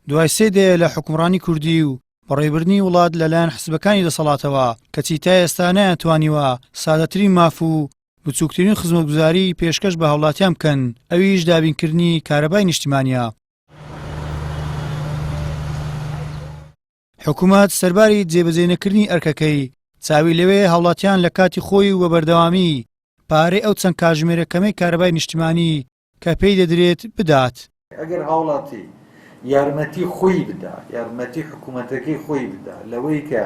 دوای سێ دێ لە حکومڕانی کوردی و بەڕێبردنی وڵات لەلایەن حزبەکانی دەسەڵاتەوە کەچی تا ئێستا نەیانتوانیوە سادەترین ماف و بچووکترین خزمەتگوزاری پێشکەش بە هاوڵاتیان بکەن، ئەویش دابینکردنی کارەبای نیشتیمانیە. حکوومەت سەرباری جێبەجێ ئەرکەکەی چاوی لەوێ هاوڵاتیان لە کاتی خۆی و بەبەردەوامی پارەی ئەو چەند کاتژمێرەکەمەی کارەبای نیشتیمانی کە پێی دەدرێت بدات. ئەگەر هاوڵاتی یارمەتی خۆی بدا، یارمەتی حکوومەتەکەی خۆی بدا لەوەی کە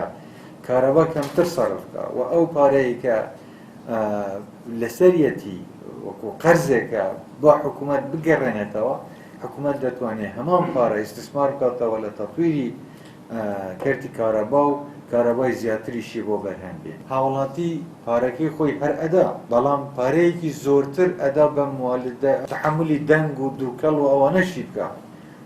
کارەبا کەمتر سەرف بکە و ئەو پارەی کە لەسەرەتی وەکو قەرزێکە بۆ حکوومەت بگەڕێنێتەوە، حکوومەت دەتوانێت هەمان پارە ئیستثمار بکاتەوە لە تەطویری کەرتی کارەبا و کارەبای زیاتریشی بۆ بەرهەم بێت. هاوڵاتی پارەکەی خۆی هەر ئەدا، بەڵام پارەیەکی زۆرتر ئەدا بە موالدە تەحملی دەنگ و دووکەڵ و ئەوانەشی بکە،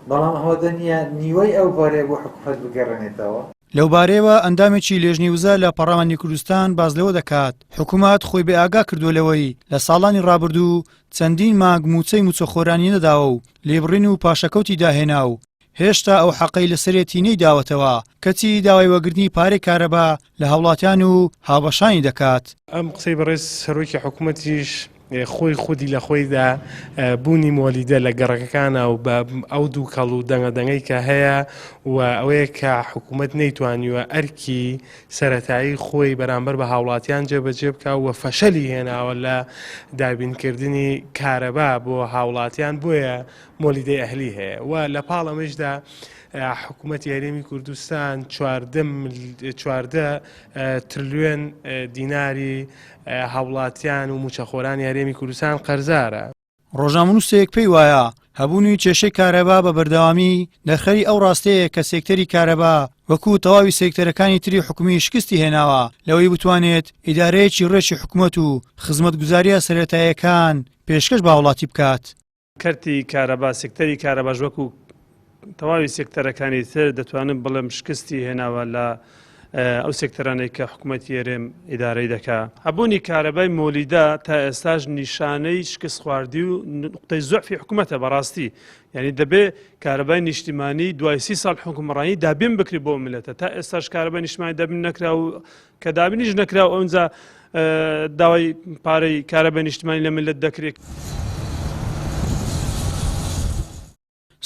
بەڵام ئەوەدە نییە نیوەی ئەو پارەیە بۆ حکوومەت بگەڕێنێتەوە. لەو بارەیەوە ئەندامێکی لێژنیوزە لە پەڕلەمانی کوردستان باز لەوە دەکات حکوومەت خۆی بێئاگا کردووەلەوەی لە ساڵانی ڕابردوو چەندین مانگ موچەی موچەخۆرانی نەداوە و لێبڕین و پاشەکەوتی داهێنا و هێشتا ئەو حەقەی لەسەرێتی نەیداوەتەوە کەچی داوای وەگرتنی پارەی کارەبا لە هاوڵاتیان و هاوبەشانی دەکات. ئەم قسەی بەڕێز سەرۆکی حکوومەتیش خۆی خودی لە خۆیدا بوونی مۆلیدە لە گەڕەکەکانە و بە ئەو دوو کەڵ و دەنگەدەنگەی کە هەیە و ئەوەیە کە حکوومەت نەیتوانیوە ئەرکی سەرەتایی خۆی بەرامبەر بە هاوڵاتیان جێبەجێ بکە و فەشەلی هێناوە لە دابینکردنی کارەبا بۆ هاوڵاتیان، بۆیە مۆلیدەی ئەهلی هەیە و لە پاڵ ئەمەشدا حکوومەتی هەرێمی کوردستان 14 تریلیۆن دیناری هاوڵاتیان و موچەخۆرانی هەرێمی کوردستان قەرزارە. ڕۆژنامەنووسێک پێی وایە هەبوونی کێشەی کارەبا بە بەردەوامی دەرخەری ئەو ڕاستەیە کە سێکتەری کارەبا وەکو تەواوی سێکتەرەکانی تری حکومی شکستی هێناوە لەوەی بتوانێت ئیدارەیەکی ڕێکی حکوومەت و خزمەتگوزاریە سەرەتاییەکان پێشکەش بە هاوڵاتی بکات. کەرتی کارەبا سێکتەری کارەباش وەکو تەواوی سێکتەرەکانی تر دەتوانم بڵێم شکستی هێناوە لە ئەو سێکتەرانەی کە حکوومەتی هێرێم ئیدارەی دەکا. هەبوونی کارەبای مۆلیدا تا ئێستاش نیشانەی شکست خواردی و نقطەی زوعفی حکوومەتە بەڕاستی، یعنی دەبێ کارەبای نیشتیمانی دوای 30 ساڵ حکومڕانی دابین بکری بۆ ملەتە، تا ئێستاش کارەبای نیشتیمانی دابین نەکرا و کە دابینیش نەکرا و ئەوەنجا داوای پارەی کارەبای نیشتیمانی لە ملەت دەکرێت.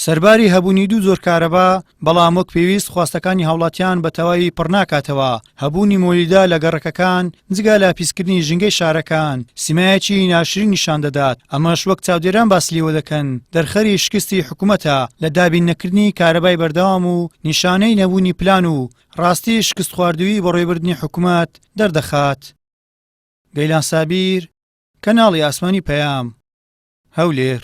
سەرباری هەبوونی دوو زۆر کارەبا بەڵام وەک پێویست خواستەکانی هاوڵاتیان بە تەواوی پڕناکاتەوە. هەبوونی مۆلیدا لە گەڕەکەکان جگا لە پیسکردنی ژنگەی شارەکان سیمایەکی ناشرین نیشان دەدات. ئەمەش وەک چاودێران باسلیەوە دەکەن دەرخەری شکستی حکوومەتە لە دابین نەکردنی کارەبای بەردەوام و نیشانەی نەبوونی پلان و ڕاستی شکست خواردووی بە ڕێبردنی حکوومەت دەردەخات. گەیلان سابیر، کەناڵی ئاسمانی پەیام، هەولێر.